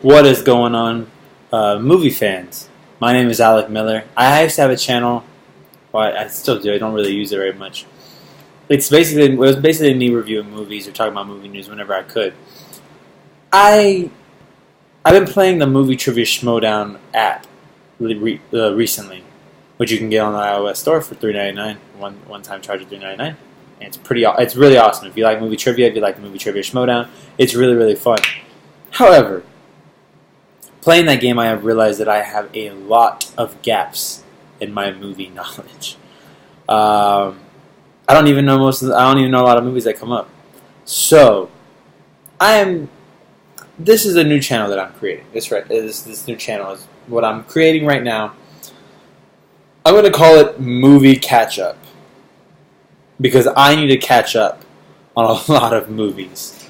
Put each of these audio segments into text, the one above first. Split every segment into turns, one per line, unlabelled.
What is going on, movie fans? My name is Alec Miller. I used to have a channel. Well, I still do. I don't really use it very much. It was basically me reviewing movies or talking about movie news whenever I could. I've been playing the movie Trivia Schmodown app recently, which you can get on the iOS store for $3.99. One time charge of $3.99. And it's really awesome. If you like movie trivia, if you like the movie Trivia Schmodown, it's really, really fun. However, playing that game, I have realized that I have a lot of gaps in my movie knowledge. I don't even know I don't even know a lot of movies that come up. So, this is a new channel that I'm creating. This new channel is what I'm creating right now. I'm going to call it Movie Catch Up, because I need to catch up on a lot of movies.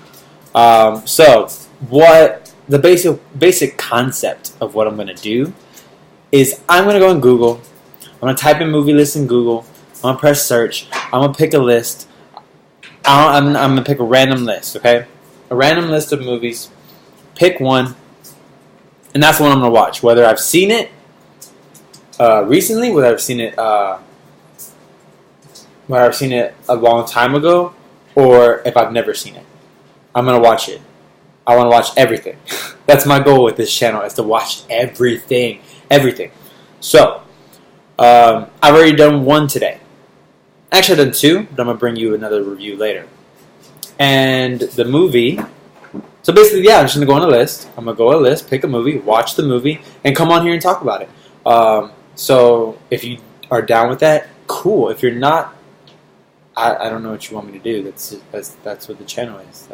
The basic concept of what I'm going to do is I'm going to go on Google. I'm going to type in movie list in Google. I'm going to press search. I'm going to pick a list. I'm going to pick a random list, okay? A random list of movies. Pick one. And that's the one I'm going to watch. Whether I've seen it recently, whether I've seen it a long time ago, or if I've never seen it. I'm going to watch it. I want to watch everything. That's my goal with this channel, is to watch everything. Everything. So, I've already done one today. Actually, I've done two, but I'm going to bring you another review later. And the movie... So basically, yeah, I'm just going to go on a list. I'm going to go on a list, pick a movie, watch the movie, and come on here and talk about it. So, if you are down with that, cool. If you're not, I don't know what you want me to do. That's what the channel is.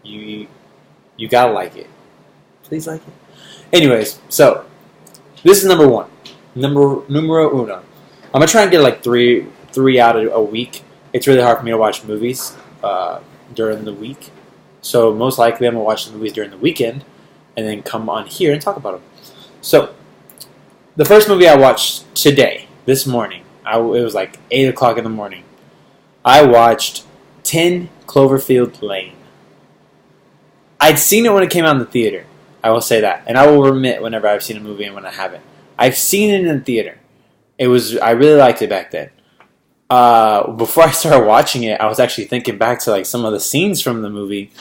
You gotta like it. Please like it. Anyways, so this is number one. Numero uno. I'm gonna try and get like three out of a week. It's really hard for me to watch movies during the week. So most likely I'm gonna watch the movies during the weekend and then come on here and talk about them. So the first movie I watched this morning, it was like 8 o'clock in the morning. I watched 10 Cloverfield Lane. I'd seen it when it came out in the theater. I will say that. And I will admit whenever I've seen a movie and when I haven't. I've seen it in the theater. I really liked it back then. Before I started watching it, I was actually thinking back to like some of the scenes from the movie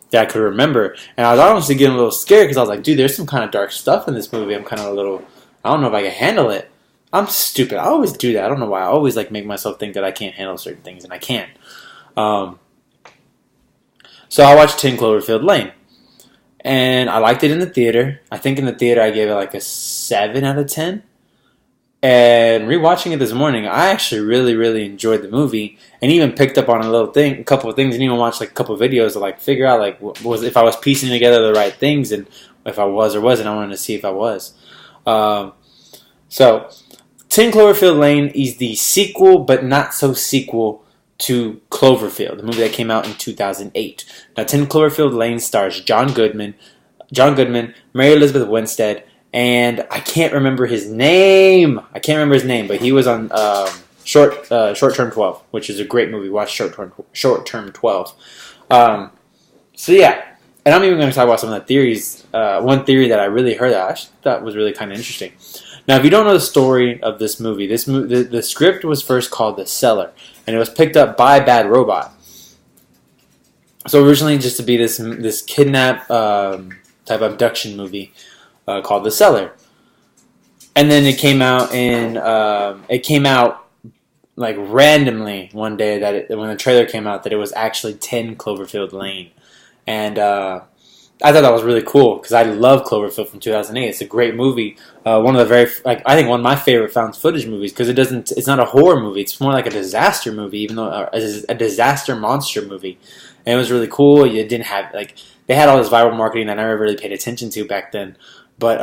that I could remember. And I was honestly getting a little scared because I was like, dude, there's some kind of dark stuff in this movie. I'm kind of I don't know if I can handle it. I'm stupid. I always do that. I don't know why. I always like make myself think that I can't handle certain things, and I can. So I watched 10 Cloverfield Lane. And I liked it in the theater. I think in the theater I gave it like a 7 out of 10. And rewatching it this morning, I actually really, really enjoyed the movie, and even picked up on a couple of things, and even watched like a couple of videos to like figure out like if I was piecing together the right things, and if I was or wasn't. I wanted to see if I was. So 10 Cloverfield Lane is the sequel, but not so sequel, to Cloverfield, the movie that came out in 2008. Now, 10 Cloverfield Lane stars John Goodman, Mary Elizabeth Winstead, and I can't remember his name. But he was on Short Term 12, which is a great movie. Watch Short Term 12. So yeah, and I'm even going to talk about some of the theories. One theory that I really heard that I actually thought was really kind of interesting. Now, if you don't know the story of this movie, the script was first called The Cellar, and it was picked up by Bad Robot. So originally, just to be this kidnap type abduction movie called The Cellar, and then it came out like randomly one day when the trailer came out that it was actually 10 Cloverfield Lane, and I thought that was really cool because I love Cloverfield from 2008. It's a great movie. One of the I think one of my favorite found footage movies, because it's not a horror movie. It's more like a disaster movie, even though a disaster monster movie. And it was really cool. You didn't have they had all this viral marketing that I never really paid attention to back then. But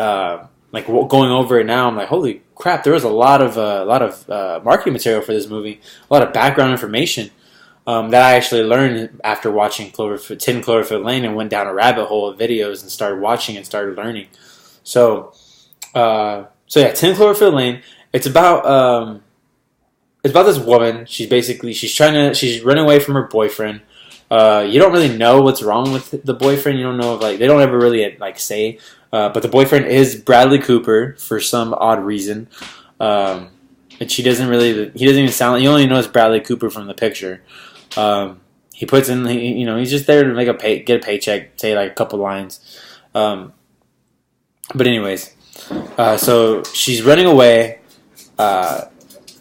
going over it now, I'm like, holy crap! There was a lot of marketing material for this movie, a lot of background information. That I actually learned after watching 10 Cloverfield Lane, and went down a rabbit hole of videos and started watching and started learning. So yeah, 10 Cloverfield Lane. It's about this woman. She's running away from her boyfriend. You don't really know what's wrong with the boyfriend. You don't know if, like, they don't ever really like say. But the boyfriend is Bradley Cooper for some odd reason. And he doesn't even sound like, you only know it's Bradley Cooper from the picture. He puts in, he's just there to get a paycheck, say like a couple lines. But anyways, so she's running away.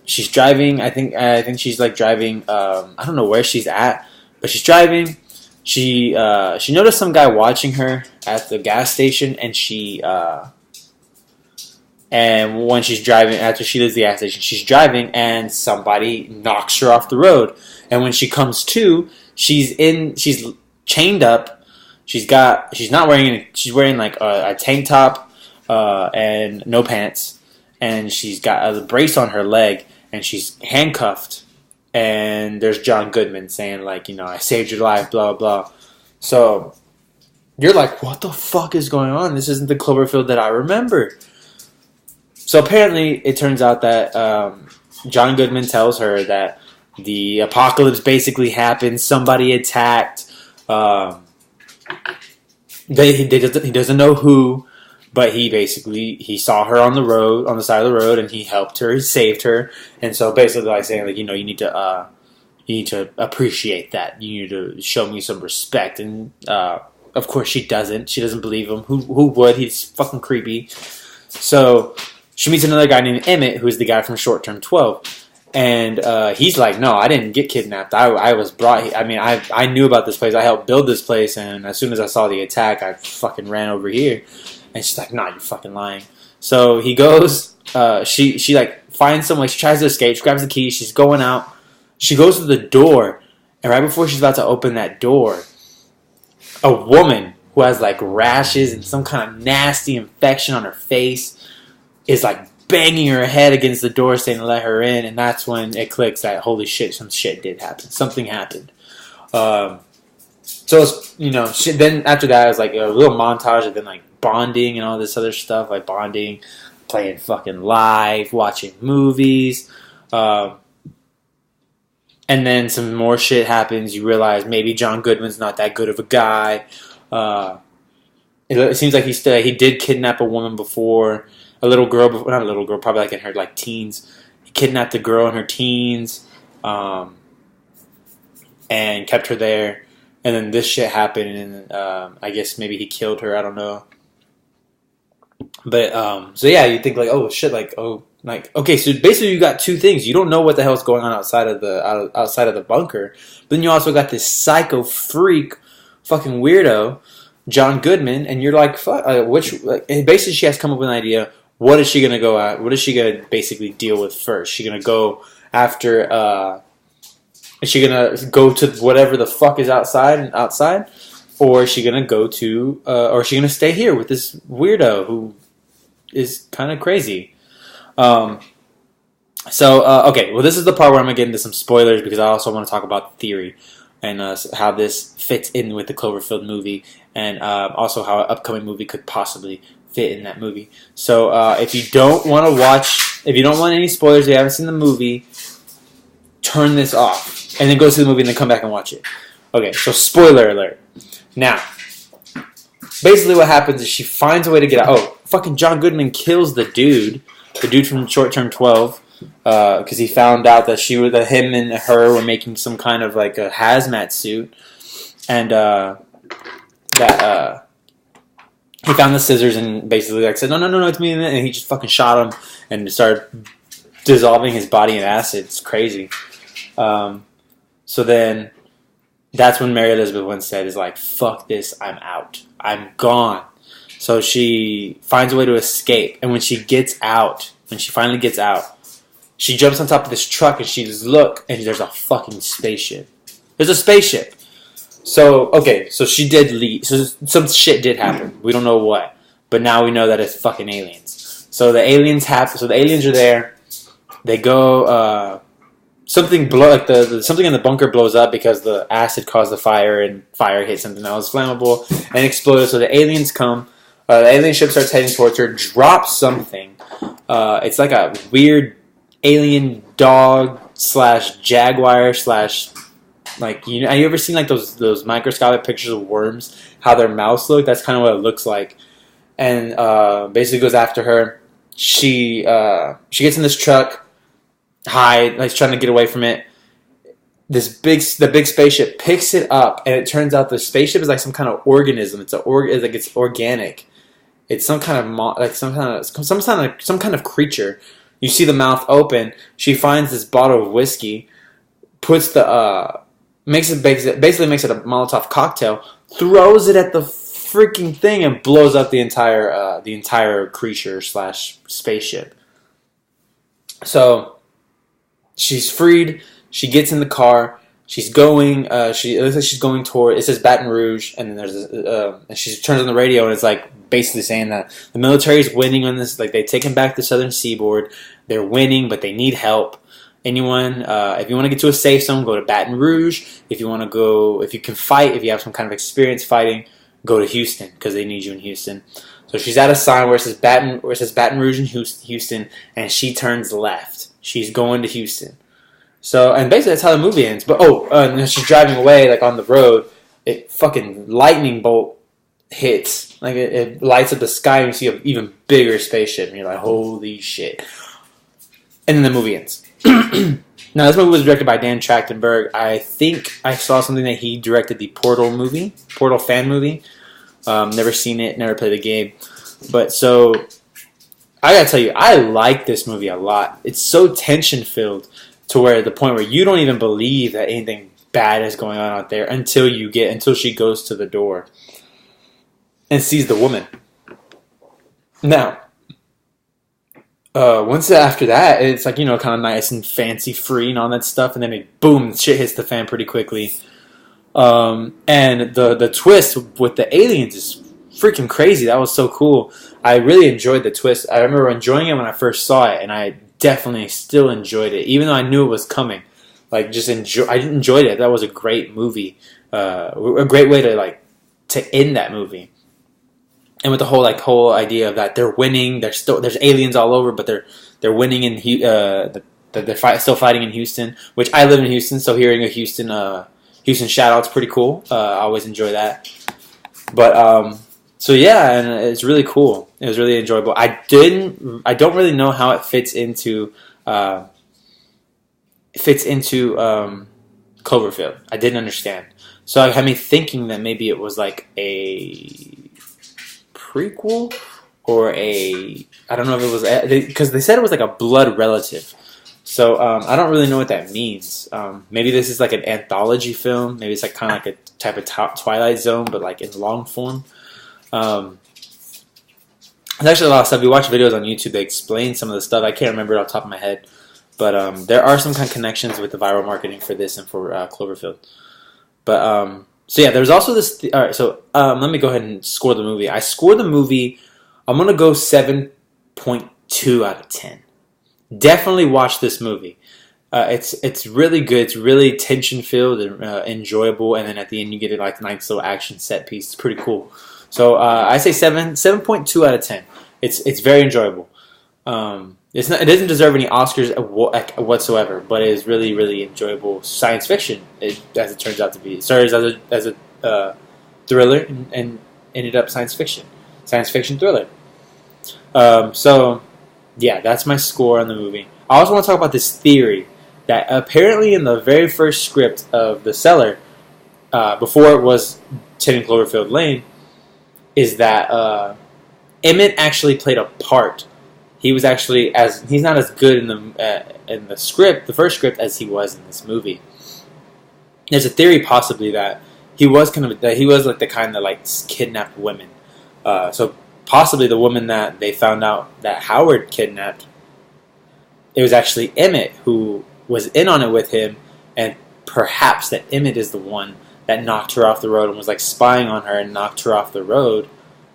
She's driving. I think she's like driving. I don't know where she's at, but she's driving. She noticed some guy watching her at the gas station, and when she's driving, after she leaves the gas station, she's driving, and somebody knocks her off the road. And when she comes to, she's chained up. She's wearing like a tank top and no pants, and she's got a brace on her leg, and she's handcuffed. And there's John Goodman saying, like, I saved your life, blah, blah. So you're like, what the fuck is going on? This isn't the Cloverfield that I remember. So apparently it turns out that John Goodman tells her that the apocalypse basically happened. Somebody attacked. He doesn't know who, but he saw her on the side of the road, and he helped her, he saved her, and so basically like saying, like, you need to appreciate that. You need to show me some respect, and of course she doesn't. She doesn't believe him. Who would? He's fucking creepy. So she meets another guy named Emmett, who's the guy from Short Term 12. And he's like, no, I didn't get kidnapped. I was brought here. I mean, I knew about this place. I helped build this place. And as soon as I saw the attack, I fucking ran over here. And she's like, nah, you're fucking lying. So he goes, she like finds some way. She tries to escape. She grabs the key. She's going out. She goes to the door. And right before she's about to open that door, a woman who has like rashes and some kind of nasty infection on her face is like banging her head against the door saying to let her in, and that's when it clicks that holy shit, some shit did happen. Something happened. So it's, then after that it was like a little montage of them like bonding and all this other stuff, like bonding, playing fucking live, watching movies. And then some more shit happens. You realize maybe John Goodman's not that good of a guy. It seems like he did kidnap a woman before. A little girl, not a little girl, probably like in her like teens. He kidnapped a girl in her teens, and kept her there. And then this shit happened, and I guess maybe he killed her. I don't know. But so yeah, you think like, oh shit, like, oh, like, okay, so basically you got two things. You don't know what the hell's going on outside of the bunker. But then you also got this psycho freak, fucking weirdo, John Goodman, and you're like, fuck, basically she has come up with an idea. What is she going to go at? What is she going to basically deal with first? Is she going to go after, is she going to go to whatever the fuck is outside? Or is she going to go to, or is she going to stay here with this weirdo who is kind of crazy? Okay, well, this is the part where I'm going to get into some spoilers because I also want to talk about the theory and how this fits in with the Cloverfield movie, and also how an upcoming movie could possibly fit in that movie. So if you don't want any spoilers, if you haven't seen the movie, turn this off and then go see the movie and then come back and watch it. Okay, so spoiler alert. Now, basically what happens is she finds a way to get out. Oh, fucking John Goodman kills the dude from Short Term 12, because he found out that him and her were making some kind of like a hazmat suit, and he found the scissors and basically like said, no, it's me, and he just fucking shot him and started dissolving his body in acid. It's crazy. So then that's when Mary Elizabeth Winstead is like, fuck this, I'm out. I'm gone. So she finds a way to escape, and when she finally gets out, she jumps on top of this truck and she just look, and there's a fucking spaceship. There's a spaceship. So, okay, so she did leave. So some shit did happen. We don't know what. But now we know that it's fucking aliens. So the aliens are there. They go, something in the bunker blows up because the acid caused the fire, and fire hit something that was flammable and exploded. So the aliens come. The alien ship starts heading towards her, drops something. It's like a weird alien dog / jaguar / Like, have you ever seen like those microscopic pictures of worms? How their mouths look? That's kind of what it looks like. And basically goes after her. She gets in this truck, like trying to get away from it. The big spaceship picks it up, and it turns out the spaceship is like some kind of organism. It's organic. It's some kind of creature. You see the mouth open. She finds this bottle of whiskey, puts basically makes it a Molotov cocktail, throws it at the freaking thing, and blows up the entire creature / spaceship. So she's freed. She gets in the car. She's going. It looks like she's going toward. It says Baton Rouge, and then there's and she turns on the radio, and it's like basically saying that the military is winning on this. Like, they've taken back the southern seaboard. They're winning, but they need help. Anyone, if you want to get to a safe zone, go to Baton Rouge. If you can fight, if you have some kind of experience fighting, go to Houston because they need you in Houston. So she's at a sign where it says Baton Rouge and Houston, and she turns left. She's going to Houston. So, and basically that's how the movie ends. But and she's driving away, like on the road. It fucking lightning bolt hits, like it lights up the sky, and you see an even bigger spaceship, and you're like, holy shit! And then the movie ends. Now, this movie was directed by Dan Trachtenberg. I think I saw something that he directed the Portal fan movie. Never seen it, never played the game. But so, I gotta tell you, I like this movie a lot. It's so tension-filled to where the point where you don't even believe that anything bad is going on out there until she goes to the door and sees the woman. Now, once after that, it's like, kind of nice and fancy free and all that stuff, and then boom, shit hits the fan pretty quickly. And the twist with the aliens is freaking crazy. That was so cool. I really enjoyed the twist. I remember enjoying it when I first saw it, and I definitely still enjoyed it, even though I knew it was coming. Like, I enjoyed it. That was a great movie. A great way to end that movie. And with the whole idea of that they're winning, there's aliens all over, but they're winning in they're still fighting in Houston, which I live in Houston, so hearing a Houston shout out's pretty cool. I always enjoy that. But so yeah, and it's really cool. It was really enjoyable. I don't really know how it fits into Cloverfield. I didn't understand, so it had me thinking that maybe it was like a prequel or I don't know if it was, because they said it was like a blood relative. So I don't really know what that means. Maybe this is like an anthology film. Maybe it's like kind of like a type of Twilight Zone, but like in long form. There's actually a lot of stuff. You watch videos on YouTube, they explain some of the stuff. I can't remember it off the top of my head. But there are some kind of connections with the viral marketing for this and for Cloverfield. But so yeah, there's also this. All right, so let me go ahead and score the movie. I scored the movie. I'm gonna go 7.2 out of 10. Definitely watch this movie. It's really good. It's really tension filled and enjoyable. And then at the end, you get like a nice little action set piece. It's pretty cool. So I say 7.2 out of 10. It's very enjoyable. It doesn't deserve any Oscars whatsoever, but it is really, really enjoyable science fiction, as it turns out to be. It started as a thriller and ended up science fiction thriller. So, yeah, that's my score on the movie. I also want to talk about this theory that apparently in the very first script of The Cellar, before it was 10 Cloverfield Lane, is that Emmett actually played a part. He was actually he's not as good in the script, the first script, as he was in this movie. There's a theory possibly that he was like the kind that like kidnapped women. So possibly the woman that they found out that Howard kidnapped, it was actually Emmett who was in on it with him, and perhaps that Emmett is the one that knocked her off the road and was like spying on her and knocked her off the road,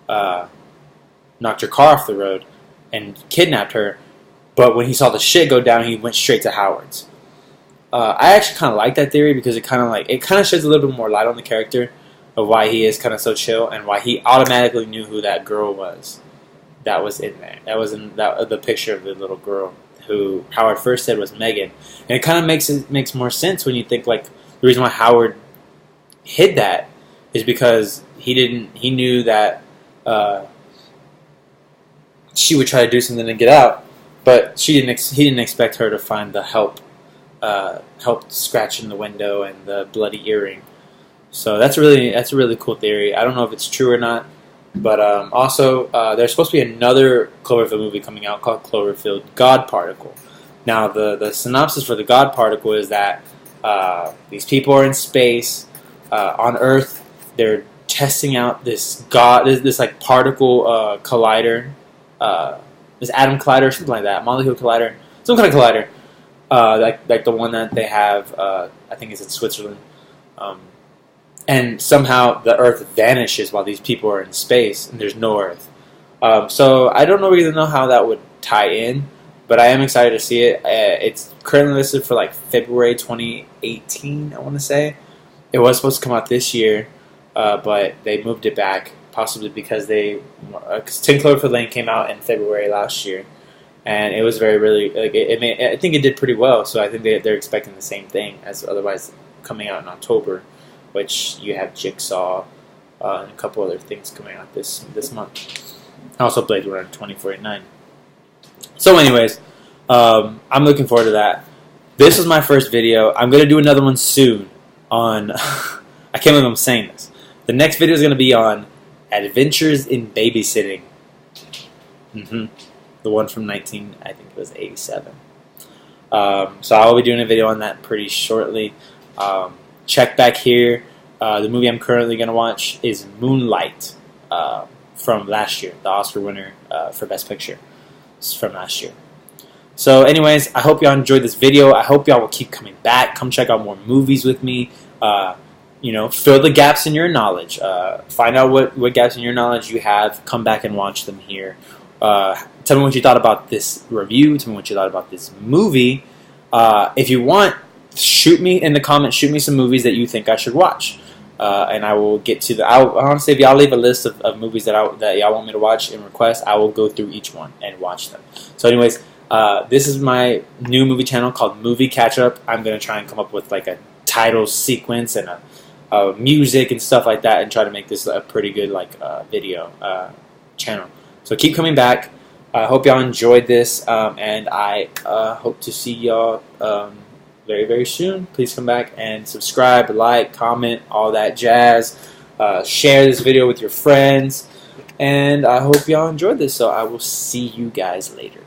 knocked her car off the road and kidnapped her. But when he saw the shit go down, he went straight to Howard's. I actually kind of like that theory because it kind of sheds a little bit more light on the character of why he is kind of so chill and why he automatically knew who that girl was that was in there. That was in the picture of the little girl who Howard first said was Megan. And it kind of makes more sense when you think like the reason why Howard hid that is because he knew that she would try to do something to get out, but he didn't expect her to find the help scratching the window and the bloody earring. So that's a really cool theory. I don't know if it's true or not, but also there's supposed to be another Cloverfield movie coming out called Cloverfield God Particle. Now the synopsis for the God Particle is that these people are in space on Earth. They're testing out this like particle collider, this atom collider, something like that, molecule collider, some kind of collider, like the one that they have. I think it's in Switzerland. And somehow the Earth vanishes while these people are in space, and there's no Earth. So I don't really know how that would tie in, but I am excited to see it. It's currently listed for like February 2018, I want to say. It was supposed to come out this year, but they moved it back, possibly because 10 Cloverfield Lane came out in February last year, and it was I think it did pretty well, so I think they're expecting the same thing as otherwise coming out in October, which you have Jigsaw and a couple other things coming out this month. Also Blade Runner 2049. So anyways, I'm looking forward to that. This was my first video. I'm going to do another one soon on... I can't believe I'm saying this. The next video is going to be on Adventures in Babysitting. The one from I think it was 87. So I will be doing a video on that pretty shortly. Check back here. The movie I'm currently going to watch is Moonlight from last year, the Oscar winner for Best Picture. It's from last year. So anyways, I hope y'all enjoyed this video. I hope y'all will keep coming back. Come check out more movies with me. Fill the gaps in your knowledge. Find out what gaps in your knowledge you have. Come back and watch them here. Tell me what you thought about this review. Tell me what you thought about this movie. If you want, shoot me in the comments. Shoot me some movies that you think I should watch, and I will get to the. Honestly, if y'all leave a list of movies that y'all want me to watch and request, I will go through each one and watch them. So, anyways, this is my new movie channel called Movie Catch Up. I'm gonna try and come up with like a title sequence and a music and stuff like that, and try to make this a pretty good video channel. So keep coming back. I hope y'all enjoyed this, and I hope to see y'all very, very soon. Please come back and subscribe, like, comment, all that jazz. Share this video with your friends, and I hope y'all enjoyed this. So I will see you guys later.